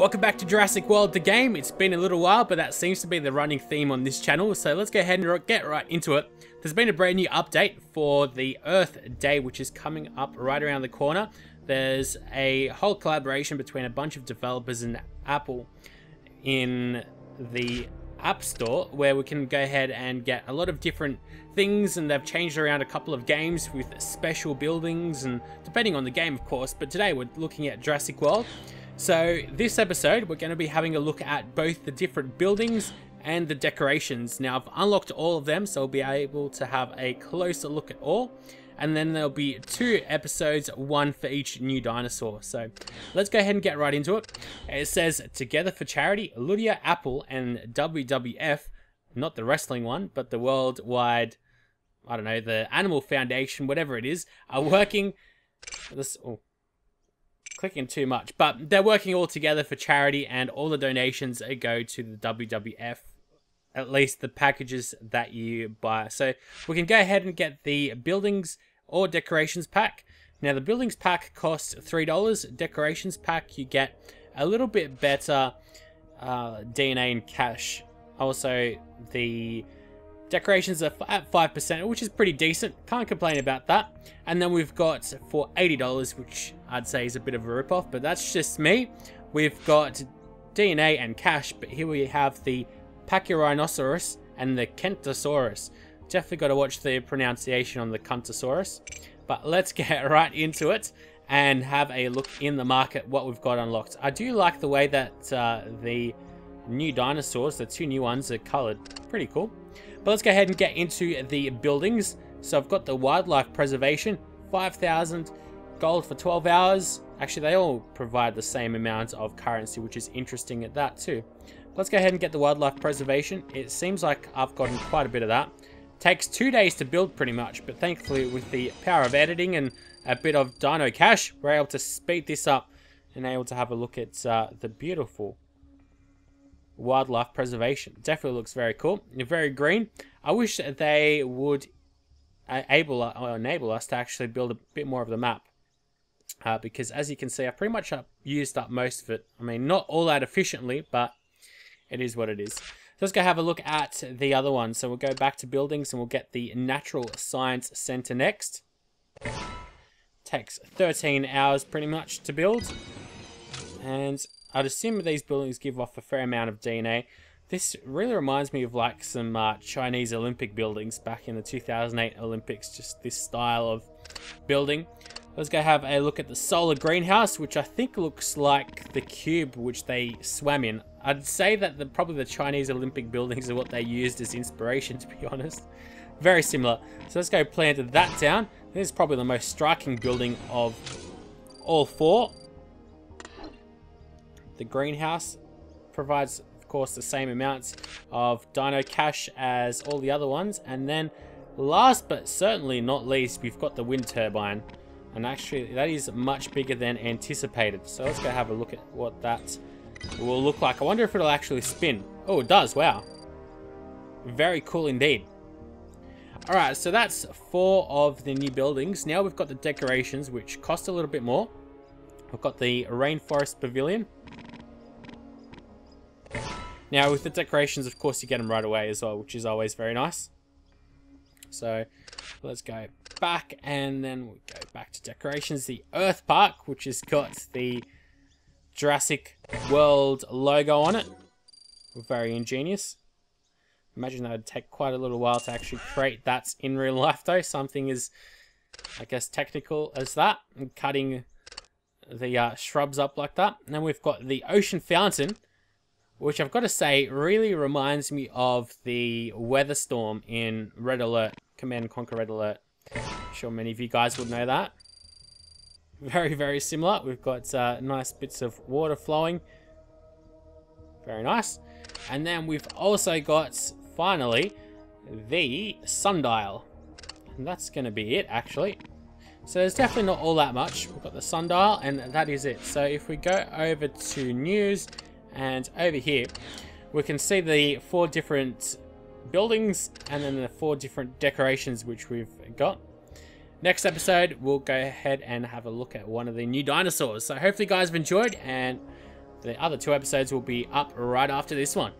Welcome back to Jurassic World The Game. It's been a little while, but that seems to be the running theme on this channel, so let's go ahead and get right into it. There's been a brand new update for the Earth Day, which is coming up right around the corner. There's a whole collaboration between a bunch of developers and Apple in the App Store, where we can go ahead and get a lot of different things, and they've changed around a couple of games with special buildings, and depending on the game, of course. But today we're looking at Jurassic World. So this episode, we're going to be having a look at both the different buildings and the decorations. Now, I've unlocked all of them, so we'll be able to have a closer look at all. And then there'll be 2 episodes, 1 for each new dinosaur. So let's go ahead and get right into it. It says, Together for Charity, Ludia, Apple, and WWF, not the wrestling one, but the worldwide, I don't know, the Animal Foundation, whatever it is, are working... Clicking too much, but they're working all together for charity, and all the donations go to the WWF, at least the packages that you buy. So we can go ahead and get the buildings or decorations pack. Now the buildings pack costs $3. Decorations pack, you get a little bit better DNA and cash. Also, the decorations are at 5%, which is pretty decent. Can't complain about that. And then we've got for $80, which I'd say is a bit of a ripoff, but that's just me. We've got DNA and cash, but here we have the Pachyrhinosaurus and the Kentosaurus. Definitely got to watch the pronunciation on the Kentosaurus. But let's get right into it and have a look in the market what we've got unlocked. I do like the way that the new dinosaurs, the 2 new ones, are colored. Pretty cool. But let's go ahead and get into the buildings. So I've got the wildlife preservation, 5,000 gold for 12 hours. Actually, they all provide the same amount of currency, which is interesting at that too. Let's go ahead and get the wildlife preservation. It seems like I've gotten quite a bit of that. Takes 2 days to build pretty much, but thankfully with the power of editing and a bit of dino cash, we're able to speed this up and able to have a look at the beautiful wildlife preservation. Definitely looks very cool. Very green. I wish that they would enable us to actually build a bit more of the map, because as you can see, I pretty much used up most of it. I mean, not all that efficiently, but it is what it is. So let's go have a look at the other one. So we'll go back to buildings and we'll get the Natural Science Center next. Takes 13 hours pretty much to build, and I'd assume these buildings give off a fair amount of DNA. This really reminds me of like some Chinese Olympic buildings back in the 2008 Olympics, just this style of building. Let's go have a look at the solar greenhouse, which I think looks like the cube which they swam in. I'd say that probably the Chinese Olympic buildings are what they used as inspiration, to be honest. Very similar. So let's go plant that down. This is probably the most striking building of all 4. The greenhouse provides, of course, the same amounts of dino cash as all the other ones. And then last but certainly not least, we've got the wind turbine. And actually, that is much bigger than anticipated. So let's go have a look at what that will look like. I wonder if it'll actually spin. Oh, it does. Wow. Very cool indeed. Alright, so that's 4 of the new buildings. Now we've got the decorations, which cost a little bit more. We've got the Rainforest Pavilion. Now, with the decorations, of course, you get them right away as well, which is always very nice. So, let's go back, and then we go back to decorations. The Earth Park, which has got the Jurassic World logo on it. Very ingenious. Imagine that would take quite a little while to actually create that in real life, though. Something as, I guess, technical as that. And cutting the shrubs up like that. And then we've got the Ocean Fountain, which I've got to say really reminds me of the weather storm in Red Alert, Command & Conquer Red Alert. I'm sure many of you guys would know that. Very, very similar. We've got nice bits of water flowing. Very nice. And then we've also got, finally, the sundial. And that's going to be it, actually. So there's definitely not all that much. We've got the sundial, and that is it. So if we go over to news, and over here, we can see the 4 different buildings and then the 4 different decorations which we've got. Next episode, we'll go ahead and have a look at one of the new dinosaurs. So hopefully you guys have enjoyed, and The other 2 episodes will be up right after this one.